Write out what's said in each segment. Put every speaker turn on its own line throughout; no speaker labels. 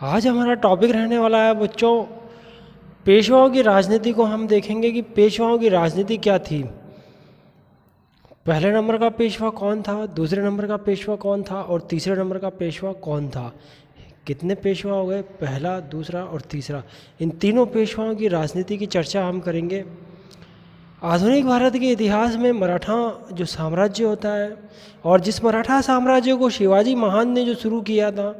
आज हमारा टॉपिक रहने वाला है बच्चों, पेशवाओं की राजनीति को हम देखेंगे कि पेशवाओं की राजनीति क्या थी। पहले नंबर का पेशवा कौन था, दूसरे नंबर का पेशवा कौन था और तीसरे नंबर का पेशवा कौन था। कितने पेशवा हो गए, पहला, दूसरा और तीसरा। इन तीनों पेशवाओं की राजनीति की चर्चा हम करेंगे। आधुनिक भारत के इतिहास में मराठा जो साम्राज्य होता है, और जिस मराठा साम्राज्य को शिवाजी महान ने जो शुरू किया था,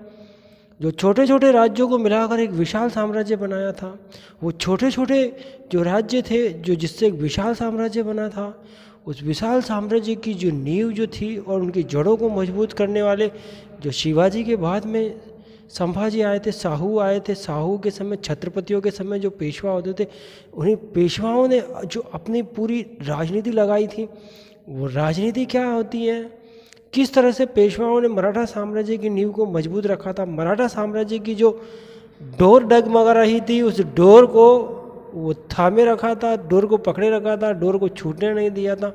जो छोटे छोटे राज्यों को मिलाकर एक विशाल साम्राज्य बनाया था, वो छोटे छोटे जो राज्य थे जो जिससे एक विशाल साम्राज्य बना था, उस विशाल साम्राज्य की जो नींव जो थी और उनकी जड़ों को मजबूत करने वाले जो शिवाजी के बाद में संभाजी आए थे, साहू आए थे, साहू के समय, छत्रपतियों के समय जो पेशवा होते थे, उन्हीं पेशवाओं ने जो अपनी पूरी राजनीति लगाई थी। वो राजनीति क्या होती है, किस तरह से पेशवाओं ने मराठा साम्राज्य की नींव को मजबूत रखा था। मराठा साम्राज्य की जो डोर डगमगा रही थी, उस डोर को वो थामे रखा था, डोर को पकड़े रखा था, डोर को छूटने नहीं दिया था।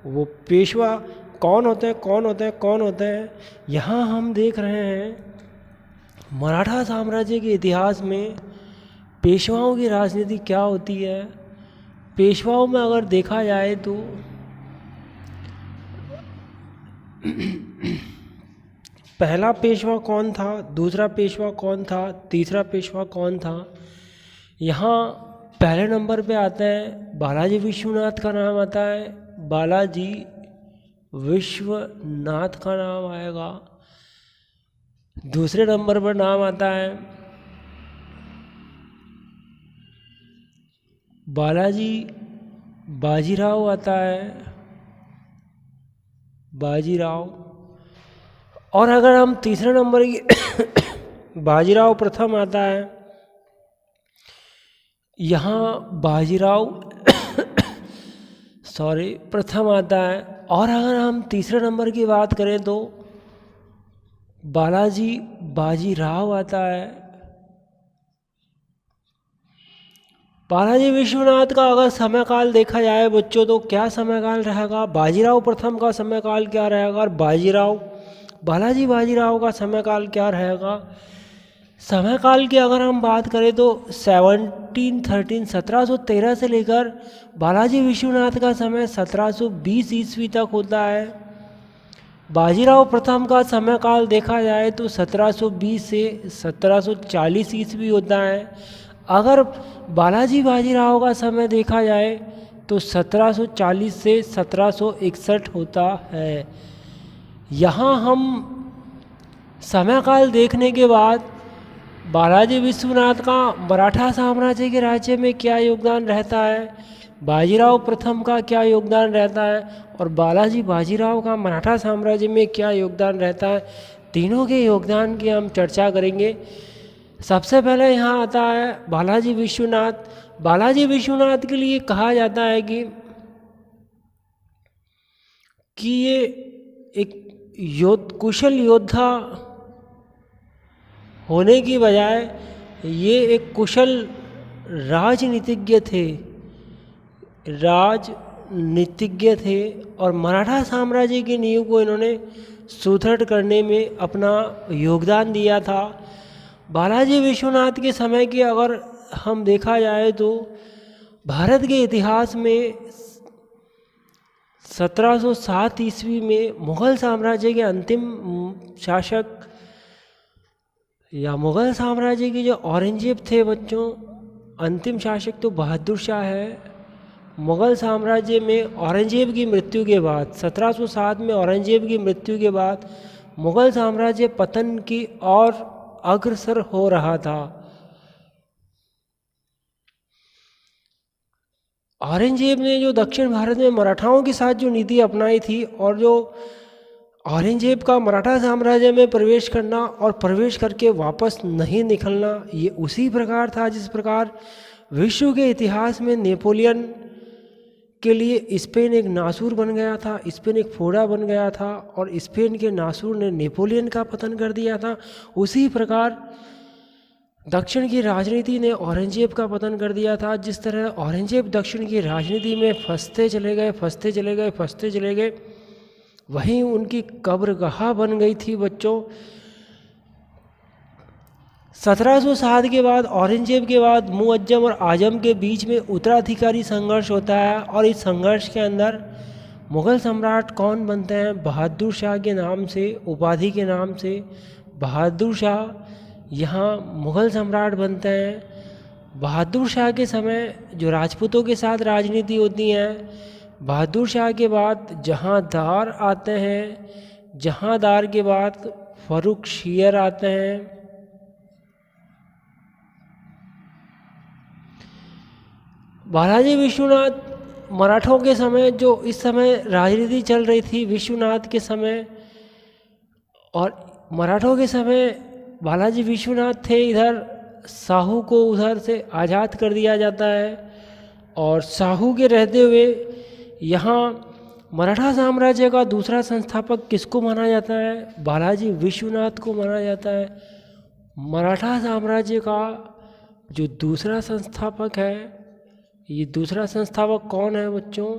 वो पेशवा कौन होते हैं, कौन होते हैं, कौन होते हैं। यहाँ हम देख रहे हैं मराठा साम्राज्य के इतिहास में पेशवाओं की राजनीति क्या होती है। पेशवाओं में अगर देखा जाए तो पहला पेशवा कौन था, दूसरा पेशवा कौन था, तीसरा पेशवा कौन था। यहाँ पहले नंबर पे आता है बालाजी विश्वनाथ का नाम आता है, बालाजी विश्वनाथ का नाम आएगा। दूसरे नंबर पर नाम आता है बालाजी बाजीराव आता है, बाजीराव। और अगर हम तीसरे नंबर की बाजीराव प्रथम आता है, यहाँ बाजीराव प्रथम आता है। और अगर हम तीसरे नंबर की बात करें तो बालाजी बाजीराव आता है। बालाजी विश्वनाथ का अगर समय काल देखा जाए बच्चों तो क्या समय काल रहेगा, बाजीराव प्रथम का समय काल क्या रहेगा और बालाजी बाजीराव का समय काल क्या रहेगा। समय काल की अगर हम बात करें तो 1713 से लेकर बालाजी विश्वनाथ का समय 1720 ईस्वी तक होता है। बाजीराव प्रथम का समय काल देखा जाए तो 1720 से 1740 ईस्वी होता है। अगर बालाजी बाजीराव का समय देखा जाए तो 1740 से 1761 होता है। यहाँ हम समय काल देखने के बाद बालाजी विश्वनाथ का मराठा साम्राज्य के राज्य में क्या योगदान रहता है, बाजीराव प्रथम का क्या योगदान रहता है और बालाजी बाजीराव का मराठा साम्राज्य में क्या योगदान रहता है, तीनों के योगदान की हम चर्चा करेंगे। सबसे पहले यहाँ आता है बालाजी विश्वनाथ। बालाजी विश्वनाथ के लिए कहा जाता है कि ये एक कुशल योद्धा होने की बजाय ये एक कुशल राजनीतिज्ञ थे और मराठा साम्राज्य की नींव को इन्होंने सुदृढ़ करने में अपना योगदान दिया था। बालाजी विश्वनाथ के समय की अगर हम देखा जाए तो भारत के इतिहास में 1707 ईस्वी में मुग़ल साम्राज्य के अंतिम शासक या मुग़ल साम्राज्य के जो औरंगजेब थे बच्चों, अंतिम शासक तो बहादुर शाह है। मुग़ल साम्राज्य में औरंगजेब की मृत्यु के बाद 1707 में औरंगजेब की मृत्यु के बाद मुग़ल साम्राज्य पतन की ओर अग्रसर हो रहा था। औरंगजेब ने जो दक्षिण भारत में मराठाओं के साथ जो नीति अपनाई थी और जो औरंगजेब का मराठा साम्राज्य में प्रवेश करना और प्रवेश करके वापस नहीं निकलना, ये उसी प्रकार था जिस प्रकार विश्व के इतिहास में नेपोलियन के लिए स्पेन एक नासूर बन गया था, स्पेन एक फोड़ा बन गया था और स्पेन के नासूर ने नेपोलियन का पतन कर दिया था। उसी प्रकार दक्षिण की राजनीति ने औरंगजेब का पतन कर दिया था। जिस तरह औरंगजेब दक्षिण की राजनीति में फंसते चले गए, वहीं उनकी कब्रगाह बन गई थी बच्चों 1707 के बाद औरंगजेब के बाद मुअज्जम और आजम के बीच में उत्तराधिकारी संघर्ष होता है और इस संघर्ष के अंदर मुग़ल सम्राट कौन बनते हैं? बहादुर शाह के नाम से, उपाधि के नाम से बहादुर शाह यहाँ मुग़ल सम्राट बनते हैं। बहादुर शाह के समय जो राजपूतों के साथ राजनीति होती है, बहादुर शाह के बाद जहांदार आते हैं, जहांदार के बाद फ़र्रुखशियर आते हैं। बालाजी विश्वनाथ मराठों के समय, जो इस समय राजनीति चल रही थी विश्वनाथ के समय, और मराठों के समय बालाजी विश्वनाथ थे, इधर साहू को उधर से आज़ाद कर दिया जाता है और साहू के रहते हुए यहाँ मराठा साम्राज्य का दूसरा संस्थापक किसको माना जाता है? बालाजी विश्वनाथ को माना जाता है। मराठा साम्राज्य का जो दूसरा संस्थापक है, ये दूसरा संस्थापक कौन है बच्चों?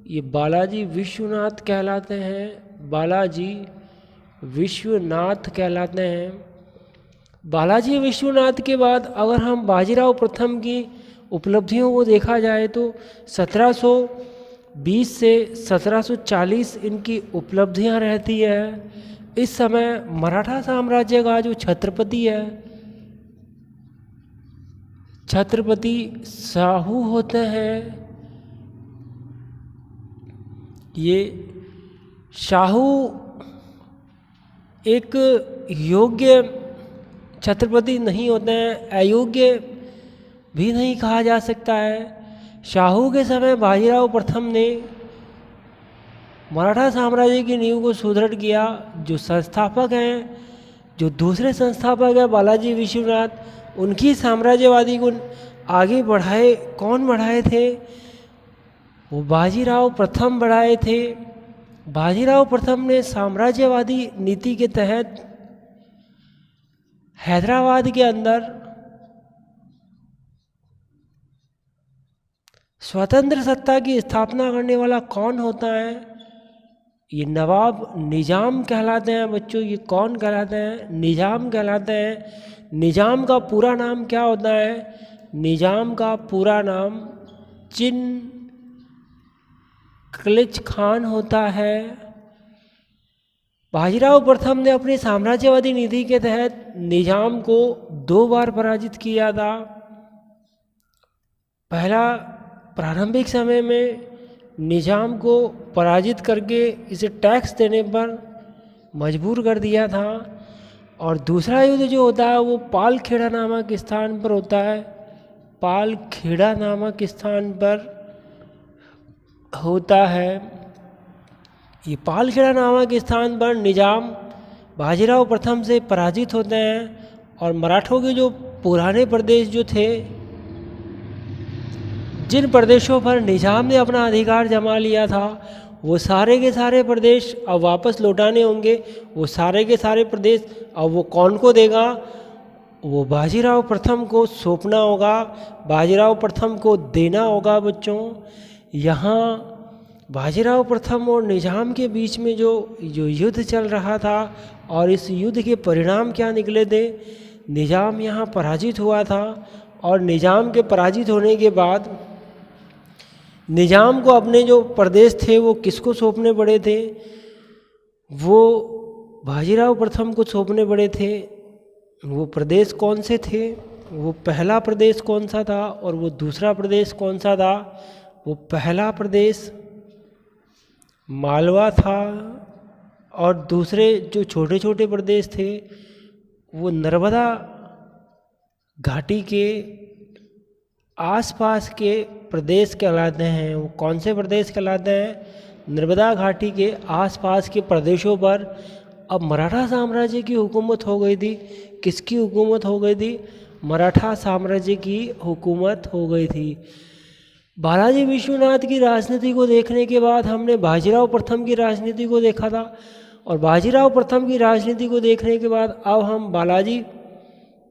ये बालाजी विश्वनाथ कहलाते हैं। बालाजी विश्वनाथ कहलाते हैं। बालाजी विश्वनाथ के बाद अगर हम बाजीराव प्रथम की उपलब्धियों को देखा जाए तो 1720 से 1740 इनकी उपलब्धियां रहती है। इस समय मराठा साम्राज्य का जो छत्रपति है, छत्रपति साहू होते हैं। ये शाहू एक योग्य छत्रपति नहीं होते हैं, अयोग्य भी नहीं कहा जा सकता है। शाहू के समय बाजीराव प्रथम ने मराठा साम्राज्य की नींव को सुदृढ़ किया। जो संस्थापक हैं, जो दूसरे संस्थापक हैं बालाजी विश्वनाथ, उनकी साम्राज्यवादी को आगे बढ़ाए। कौन बढ़ाए थे? वो बाजीराव प्रथम बढ़ाए थे। बाजीराव प्रथम ने साम्राज्यवादी नीति के तहत हैदराबाद के अंदर स्वतंत्र सत्ता की स्थापना करने वाला कौन होता है? ये नवाब निजाम कहलाते हैं बच्चों। ये कौन कहलाते हैं? निजाम कहलाते हैं। निजाम का पूरा नाम क्या होता है? निजाम का पूरा नाम चिन क्लिच खान होता है। बाजीराव प्रथम ने अपनी साम्राज्यवादी नीति के तहत निजाम को 2 बार पराजित किया था। पहला, प्रारंभिक समय में निजाम को पराजित करके इसे टैक्स देने पर मजबूर कर दिया था, और दूसरा युद्ध जो होता है वो पालखेड़ा नामक स्थान पर होता है। पालखेड़ा नामक स्थान पर होता है। ये पालखेड़ा नामक स्थान पर निजाम बाजीराव प्रथम से पराजित होते हैं, और मराठों के जो पुराने प्रदेश जो थे, जिन प्रदेशों पर निजाम ने अपना अधिकार जमा लिया था, वो सारे के सारे प्रदेश अब वापस लौटाने होंगे। वो सारे के सारे प्रदेश अब वो कौन को देगा? वो बाजीराव प्रथम को सौंपना होगा, बाजीराव प्रथम को देना होगा बच्चों। यहाँ बाजीराव प्रथम और निजाम के बीच में जो युद्ध चल रहा था, और इस युद्ध के परिणाम क्या निकले थे? निजाम यहाँ पराजित हुआ था, और निजाम के पराजित होने के बाद निजाम को अपने जो प्रदेश थे वो किसको सौंपने पड़े थे? वो बाजीराव प्रथम को सौंपने पड़े थे। वो प्रदेश कौन से थे? वो पहला प्रदेश कौन सा था और वो दूसरा प्रदेश कौन सा था? वो पहला प्रदेश मालवा था, और दूसरे जो छोटे छोटे प्रदेश थे वो नर्मदा घाटी के आसपास के प्रदेश कहलाते हैं। वो कौन से प्रदेश कहलाते हैं? नर्मदा घाटी के आसपास के प्रदेशों पर अब मराठा साम्राज्य की हुकूमत हो गई थी। किसकी हुकूमत हो गई थी? मराठा साम्राज्य की हुकूमत हो गई थी। बालाजी विश्वनाथ की राजनीति को देखने के बाद हमने बाजीराव प्रथम की राजनीति को देखा था, और बाजीराव प्रथम की राजनीति को देखने के बाद अब हम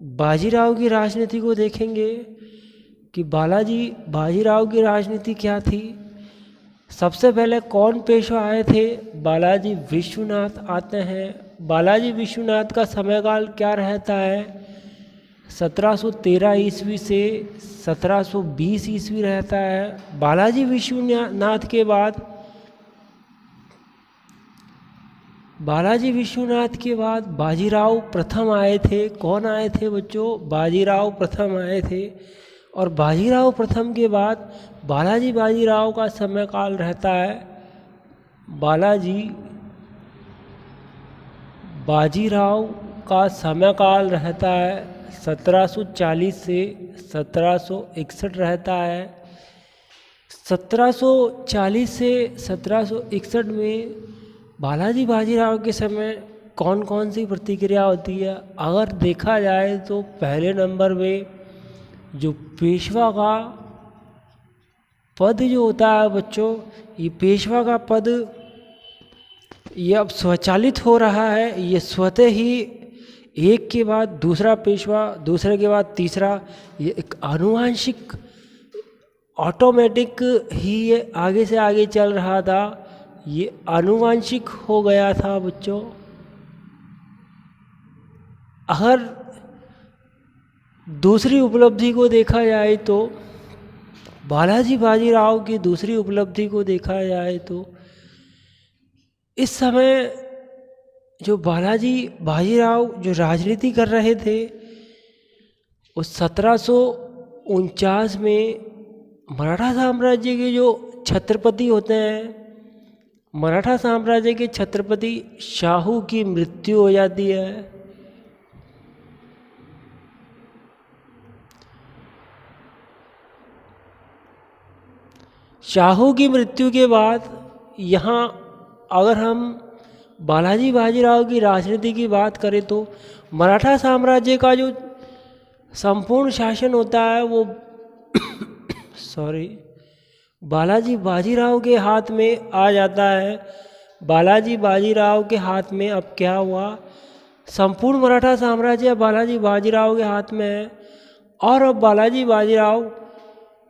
बाजीराव की राजनीति को देखेंगे कि बाजीराव की राजनीति क्या थी। सबसे पहले कौन पेशवा आए थे? बालाजी विश्वनाथ आते हैं। बालाजी विश्वनाथ का समयकाल क्या रहता है? 1713 ईस्वी से 1720 ईस्वी रहता है। बालाजी विश्वनाथ के बाद बाजीराव प्रथम आए थे। कौन आए थे बच्चों? बाजीराव प्रथम आए थे। और बाजीराव प्रथम के बाद बाजीराव का समय काल रहता है। बाजीराव का समय काल रहता है 1740 से 1761 रहता है। 1740 से 1761 में बाजीराव के समय कौन कौन सी प्रतिक्रिया होती है? अगर देखा जाए तो पहले नंबर में जो पेशवा का पद जो होता है बच्चों, ये पेशवा का पद ये अब स्वचालित हो रहा है। ये स्वतः ही एक के बाद दूसरा पेशवा, दूसरे के बाद तीसरा, ये एक आनुवांशिक ऑटोमेटिक ही ये आगे से आगे चल रहा था। ये आनुवांशिक हो गया था बच्चों। अगर दूसरी उपलब्धि को देखा जाए तो बाजीराव की दूसरी उपलब्धि को देखा जाए तो इस समय जो बाजीराव जो राजनीति कर रहे थे, उस 1749 में मराठा साम्राज्य के जो छत्रपति होते हैं, मराठा साम्राज्य के छत्रपति शाहू की मृत्यु हो जाती है। शाहू की मृत्यु के बाद यहाँ अगर हम बाजीराव की राजनीति की बात करें तो मराठा साम्राज्य का जो संपूर्ण शासन होता है वो बाजीराव के हाथ में आ जाता है। बाजीराव के हाथ में अब क्या हुआ, संपूर्ण मराठा साम्राज्य बाजीराव के हाथ में है। और अब बाजीराव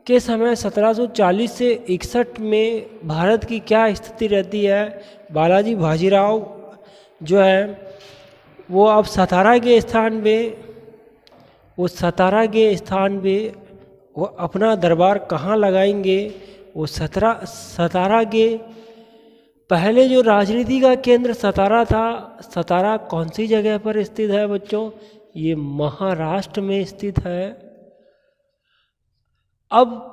के समय 1740 से 61 में भारत की क्या स्थिति रहती है? बाजीराव जो है वो अब सतारा के स्थान पे वो अपना दरबार कहाँ लगाएंगे? वो सतारा के पहले जो राजनीति का केंद्र सतारा था, सतारा कौन सी जगह पर स्थित है बच्चों? ये महाराष्ट्र में स्थित है। अब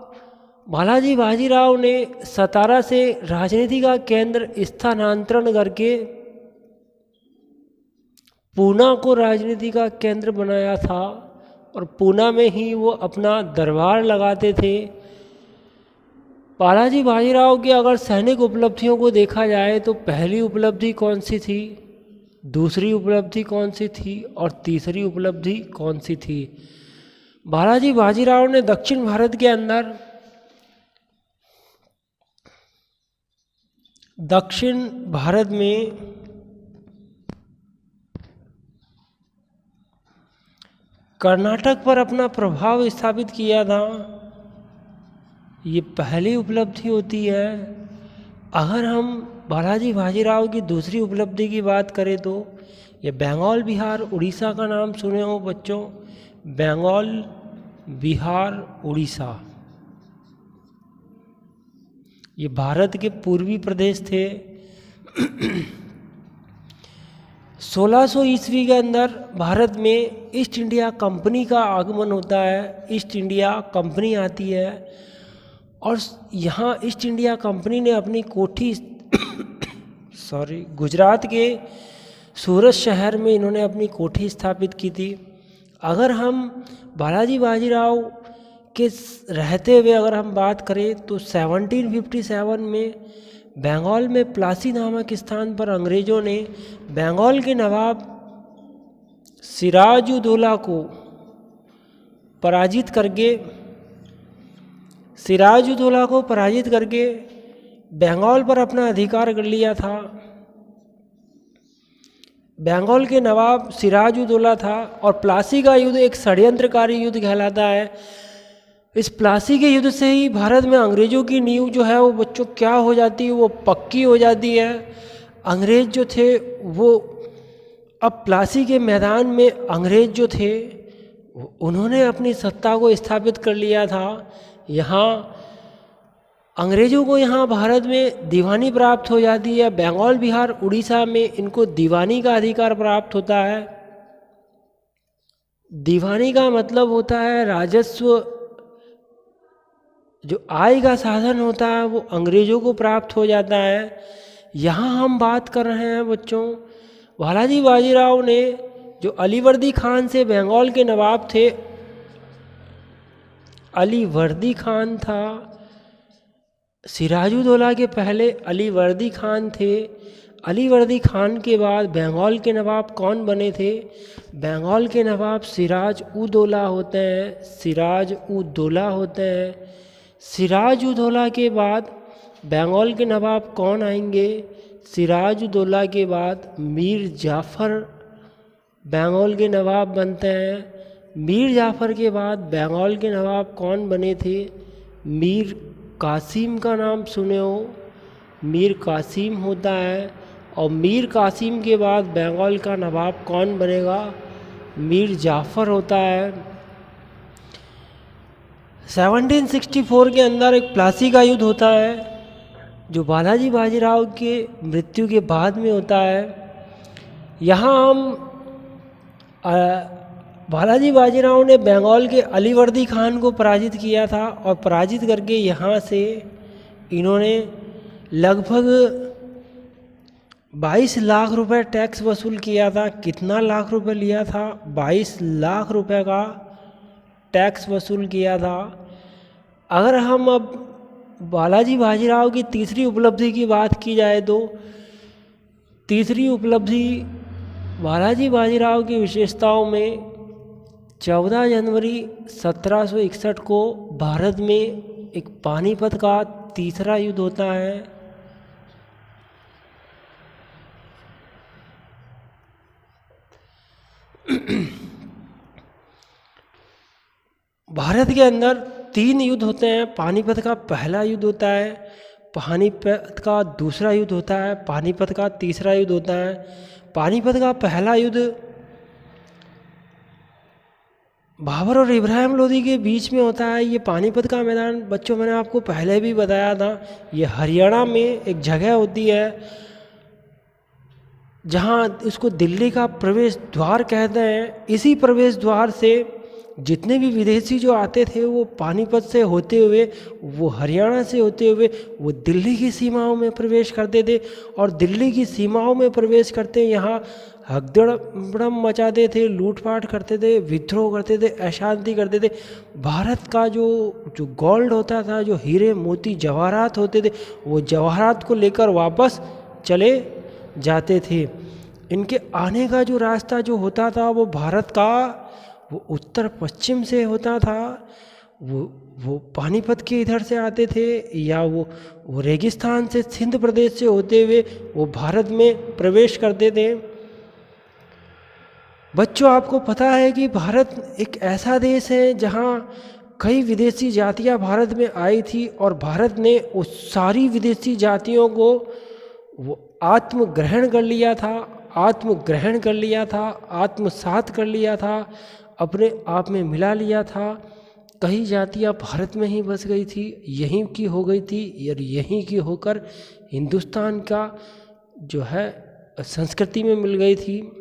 बाजीराव ने सतारा से राजनीति का केंद्र स्थानांतरण करके पूना को राजनीति का केंद्र बनाया था और पूना में ही वो अपना दरबार लगाते थे। बाजीराव की अगर सैनिक उपलब्धियों को देखा जाए तो पहली उपलब्धि कौन सी थी, दूसरी उपलब्धि कौन सी थी और तीसरी उपलब्धि कौन सी थी? बाजीराव ने दक्षिण भारत के अंदर दक्षिण भारत में कर्नाटक पर अपना प्रभाव स्थापित किया था। ये पहली उपलब्धि होती है। अगर हम बाजीराव की दूसरी उपलब्धि की बात करें तो ये बंगाल, बिहार, उड़ीसा का नाम सुने हो बच्चों? बंगाल, बिहार, उड़ीसा ये भारत के पूर्वी प्रदेश थे। 1600 ईस्वी के अंदर भारत में ईस्ट इंडिया कंपनी का आगमन होता है। ईस्ट इंडिया कंपनी आती है और यहाँ ईस्ट इंडिया कंपनी ने अपनी कोठी गुजरात के सूरत शहर में इन्होंने अपनी कोठी स्थापित की थी। अगर हम बाजीराव के रहते हुए अगर हम बात करें तो 1757 में बंगाल में प्लासी नामक स्थान पर अंग्रेज़ों ने बंगाल के नवाब सिराजुद्दौला को पराजित करके बंगाल पर अपना अधिकार कर लिया था। बंगाल के नवाब सिराजुद्दौला था और प्लासी का युद्ध एक षड्यंत्रकारी युद्ध कहलाता है। इस प्लासी के युद्ध से ही भारत में अंग्रेज़ों की नींव जो है वो बच्चों क्या हो जाती है, वो पक्की हो जाती है। अंग्रेज़ जो थे वो अब प्लासी के मैदान में अंग्रेज़ जो थे उन्होंने अपनी सत्ता को स्थापित कर लिया था। यहाँ अंग्रेज़ों को यहाँ भारत में दीवानी प्राप्त हो जाती है। बंगाल, बिहार, उड़ीसा में इनको दीवानी का अधिकार प्राप्त होता है। दीवानी का मतलब होता है राजस्व, जो आय का साधन होता है वो अंग्रेज़ों को प्राप्त हो जाता है। यहाँ हम बात कर रहे हैं बच्चों, बालाजी बाजीराव ने, जो अलीवर्दी खान से बंगाल के नवाब थे, अलीवर्दी खान था, सिराजुद्दौला के पहले अलीवर्दी खान थे। अलीवर्दी खान के बाद बंगाल के नवाब कौन बने थे? बंगाल के नवाब सिराज-उद-दौला होते हैं, सिराज-उद-दौला होते हैं। सिराज-उद-दौला के बाद बंगाल के नवाब कौन आएंगे? सिराज-उद-दौला के बाद मीर जाफ़र बंगाल के नवाब बनते हैं। मीर जाफ़र के बाद बंगाल के नवाब कौन बने थे? मीर कासिम का नाम सुने हो, मीर कासिम होता है। और मीर कासिम के बाद बंगाल का नवाब कौन बनेगा? मीर जाफ़र होता है। 1764 के अंदर एक प्लासी का युद्ध होता है, जो बालाजी बाजीराव के मृत्यु के बाद में होता है। यहाँ हम बालाजी बाजीराव ने बंगाल के अलीवर्दी खान को पराजित किया था, और पराजित करके यहाँ से इन्होंने लगभग 22 लाख रुपए टैक्स वसूल किया था। कितना लाख रुपए लिया था? 22 लाख रुपए का टैक्स वसूल किया था। अगर हम अब बालाजी बाजीराव की तीसरी उपलब्धि की बात की जाए तो तीसरी उपलब्धि बालाजी बाजीराव की विशेषताओं में 14 जनवरी 1761 को भारत में एक पानीपत का तीसरा युद्ध होता है। भारत के अंदर 3 युद्ध होते हैं। पानीपत का पहला युद्ध होता है, पानीपत का दूसरा युद्ध होता है, पानीपत का तीसरा युद्ध होता है। पानीपत का पहला युद्ध बाबर और इब्राहिम लोदी के बीच में होता है। ये पानीपत का मैदान बच्चों, मैंने आपको पहले भी बताया था, ये हरियाणा में एक जगह होती है जहाँ इसको दिल्ली का प्रवेश द्वार कहते हैं। इसी प्रवेश द्वार से जितने भी विदेशी जो आते थे वो पानीपत से होते हुए, वो हरियाणा से होते हुए वो दिल्ली की सीमाओं में प्रवेश करते थे। और दिल्ली की सीमाओं में प्रवेश करते यहाँ हगदड़ मचाते थे, लूटपाट करते थे, विद्रोह करते थे, अशांति करते थे। भारत का जो गोल्ड होता था, जो हीरे मोती जवाहरात होते थे, वो जवाहरात को लेकर वापस चले जाते थे। इनके आने का जो रास्ता जो होता था वो भारत का वो उत्तर पश्चिम से होता था। वो पानीपत के इधर से आते थे, या वो रेगिस्तान से, सिंध प्रदेश से होते हुए वो भारत में प्रवेश करते थे। बच्चों, आपको पता है कि भारत एक ऐसा देश है जहाँ कई विदेशी जातियाँ भारत में आई थी, और भारत ने उस सारी विदेशी जातियों को वो आत्मग्रहण कर लिया था, आत्मसात कर लिया था, अपने आप में मिला लिया था। कई जातियाँ भारत में ही बस गई थी, यहीं की हो गई थी, और यहीं की होकर हिंदुस्तान का जो है संस्कृति में मिल गई थी।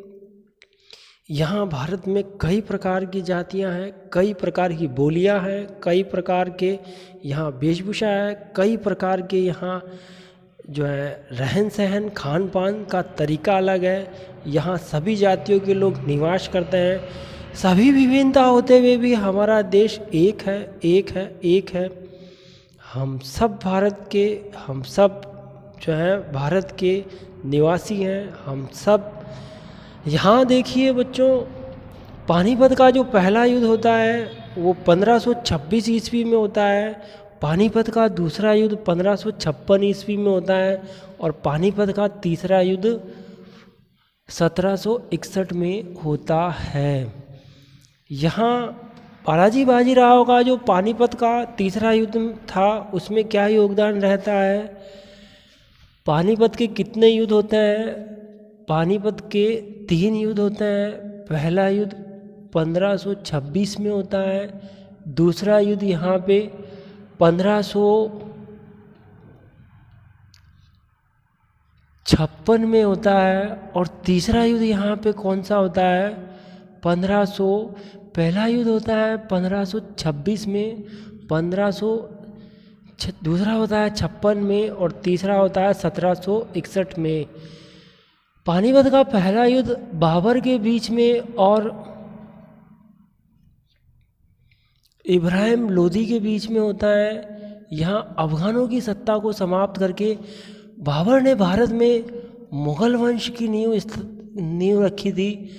यहाँ भारत में कई प्रकार की जातियाँ हैं, कई प्रकार की बोलियाँ हैं, कई प्रकार के यहाँ वेशभूषा है, कई प्रकार के यहाँ जो है रहन सहन, खान पान का तरीका अलग है। यहाँ सभी जातियों के लोग निवास करते हैं। सभी विभिन्नता होते हुए भी हमारा देश एक है। हम सब जो है भारत के निवासी हैं। हम सब यहाँ देखिए बच्चों, पानीपत का जो पहला युद्ध होता है वो 1526 ईस्वी में होता है। पानीपत का दूसरा युद्ध 1556 ईस्वी में होता है, और पानीपत का तीसरा युद्ध 1761 में होता है। यहाँ बालाजी बाजीराव का जो पानीपत का तीसरा युद्ध था उसमें क्या योगदान रहता है? पानीपत के कितने युद्ध होते हैं? पानीपत के 3 युद्ध होते हैं। पहला युद्ध 1526 में होता है, दूसरा युद्ध यहाँ पे 1556 में होता है, और तीसरा युद्ध यहाँ पे कौन सा होता है 1500, पहला युद्ध होता है 1526 में, 1500 दूसरा होता है 56 में, और तीसरा होता है 1761 में। पानीपत का पहला युद्ध बाबर के बीच में और इब्राहिम लोदी के बीच में होता है। यहाँ अफगानों की सत्ता को समाप्त करके बाबर ने भारत में मुगल वंश की नींव रखी थी।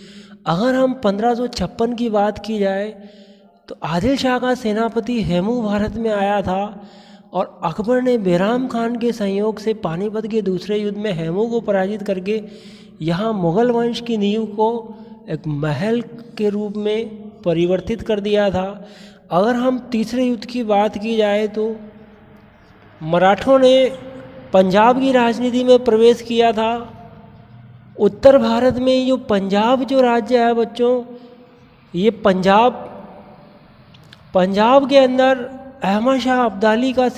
अगर हम 1556 की बात की जाए तो आदिल शाह का सेनापति हेमू भारत में आया था, और अकबर ने बैराम खान के सहयोग से पानीपत के दूसरे युद्ध में हेमू को पराजित करके यहाँ मुगल वंश की नींव को एक महल के रूप में परिवर्तित कर दिया था। अगर हम तीसरे युद्ध की बात की जाए तो मराठों ने पंजाब की राजनीति में प्रवेश किया था। उत्तर भारत में जो पंजाब जो राज्य है बच्चों, ये पंजाब के अंदर अहमद शाह अब्दाली का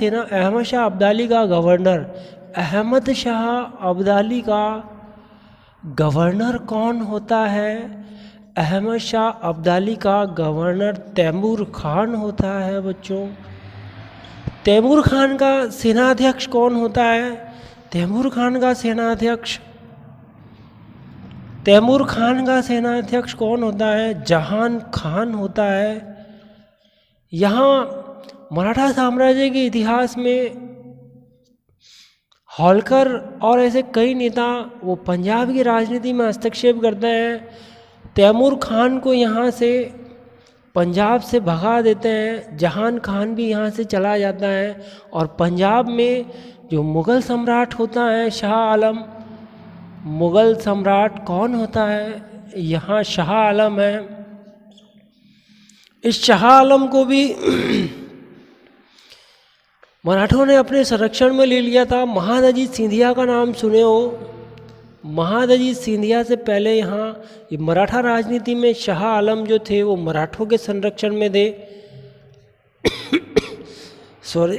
गवर्नर कौन होता है? अहमद शाह अब्दाली का गवर्नर तैमूर खान होता है बच्चों। तैमूर खान का सेनाध्यक्ष कौन होता है? तैमूर खान का सेनाध्यक्ष कौन होता है? जहान खान होता है। यहाँ मराठा साम्राज्य के इतिहास में होलकर और ऐसे कई नेता वो पंजाब की राजनीति में हस्तक्षेप करते हैं। तैमूर खान को यहाँ से पंजाब से भगा देते हैं, जहान खान भी यहाँ से चला जाता है, और पंजाब में जो मुग़ल सम्राट होता है शाह आलम, मुग़ल सम्राट कौन होता है? यहाँ शाह आलम है। इस शाह आलम को भी मराठों ने अपने संरक्षण में ले लिया था। महादजी सिंधिया का नाम सुने हो? महादजी सिंधिया से पहले यहाँ ये मराठा राजनीति में शाह आलम जो थे वो मराठों के संरक्षण में थे। सॉरी।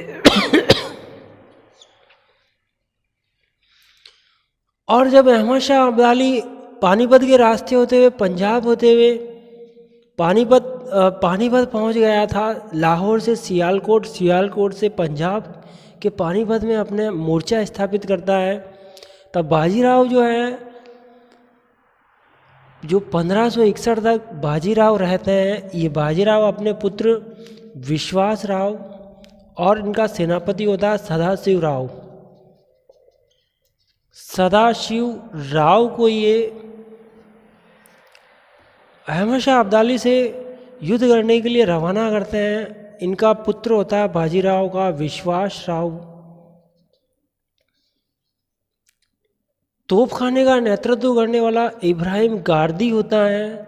और जब अहमद शाह अब्दाली पानीपत के रास्ते होते हुए पंजाब होते हुए पानीपत पहुंच गया था, लाहौर से सियालकोट से पंजाब के पानीपत में अपने मोर्चा स्थापित करता है, तब बाजीराव जो है जो 1561 तक बाजीराव रहते हैं, ये बाजीराव अपने पुत्र विश्वास राव और इनका सेनापति होता है सदाशिव राव को ये अहमद शाह अब्दाली से युद्ध करने के लिए रवाना करते हैं। इनका पुत्र होता है बाजीराव का विश्वास राव। तोपखाने का नेतृत्व करने वाला इब्राहिम गारदी होता है।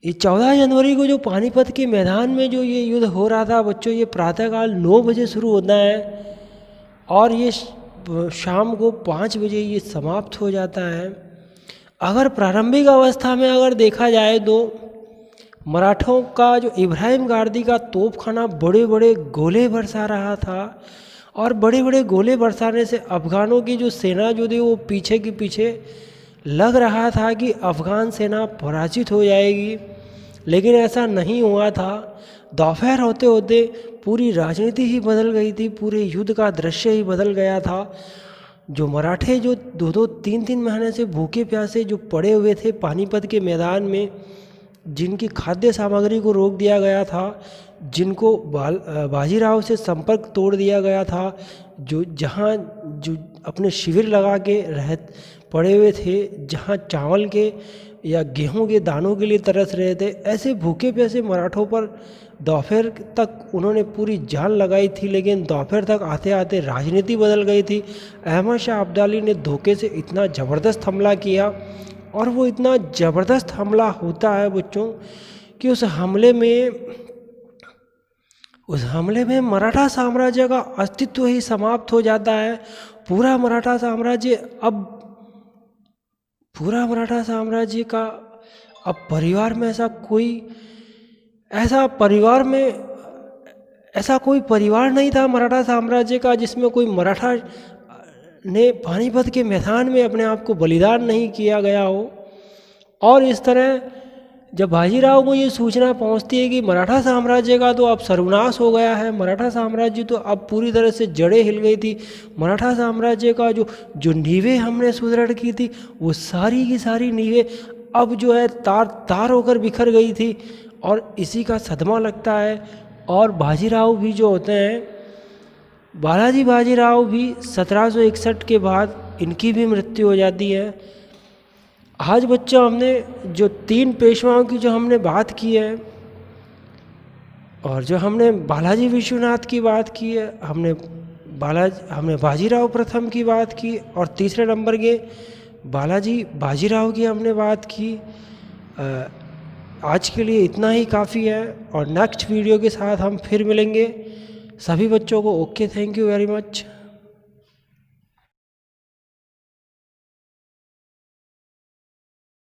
ये 14 जनवरी को जो पानीपत के मैदान में जो ये युद्ध हो रहा था बच्चों, ये प्रातःकाल 9 बजे शुरू होता है और ये शाम को 5 बजे ये समाप्त हो जाता है। अगर प्रारंभिक अवस्था में अगर देखा जाए तो मराठों का जो इब्राहिम गारदी का तोपखाना बड़े बड़े गोले बरसा रहा था, और बड़े बड़े गोले बरसाने से अफ़गानों की जो सेना जो थी वो पीछे के पीछे लग रहा था कि अफ़गान सेना पराजित हो जाएगी, लेकिन ऐसा नहीं हुआ था। दोपहर होते होते पूरी राजनीति ही बदल गई थी, पूरे युद्ध का दृश्य ही बदल गया था। जो मराठे जो 2-2, 3-3 महीने से भूखे प्यासे जो पड़े हुए थे पानीपत के मैदान में, जिनकी खाद्य सामग्री को रोक दिया गया था, जिनको बाजीराव से संपर्क तोड़ दिया गया था, जो अपने शिविर लगा के पड़े हुए थे, जहाँ चावल के या गेहूं के दानों के लिए तरस रहे थे, ऐसे भूखे प्यासे मराठों पर दोपहर तक उन्होंने पूरी जान लगाई थी, लेकिन दोपहर तक आते आते राजनीति बदल गई थी। अहमद शाह अब्दाली ने धोखे से इतना ज़बरदस्त हमला किया, और वो इतना ज़बरदस्त हमला होता है बच्चों कि उस हमले में मराठा साम्राज्य का अस्तित्व ही समाप्त हो जाता है। पूरा मराठा साम्राज्य का अब परिवार में ऐसा कोई परिवार नहीं था मराठा साम्राज्य का जिसमें कोई मराठा ने पानीपत के मैदान में अपने आप को बलिदान नहीं किया गया हो। और इस तरह जब बाजीराव को ये सूचना पहुंचती है कि मराठा साम्राज्य का तो अब सर्वनाश हो गया है, मराठा साम्राज्य तो अब पूरी तरह से जड़ें हिल गई थी, मराठा साम्राज्य का जो नींवें हमने सुदृढ़ की थी वो सारी की सारी नींवें अब जो है तार तार होकर बिखर गई थी। और इसी का सदमा लगता है। और बाजीराव भी जो होते हैं, बालाजी बाजीराव भी 1761 के बाद इनकी भी मृत्यु हो जाती है। आज बच्चों हमने जो 3 पेशवाओं की जो हमने बात की है और जो हमने बालाजी विश्वनाथ की बात की है, हमने बाजीराव प्रथम की बात की और तीसरे नंबर के बालाजी बाजीराव की हमने बात की। आज के लिए इतना ही काफ़ी है और नेक्स्ट वीडियो के साथ हम फिर मिलेंगे। सभी बच्चों को okay, thank you very much.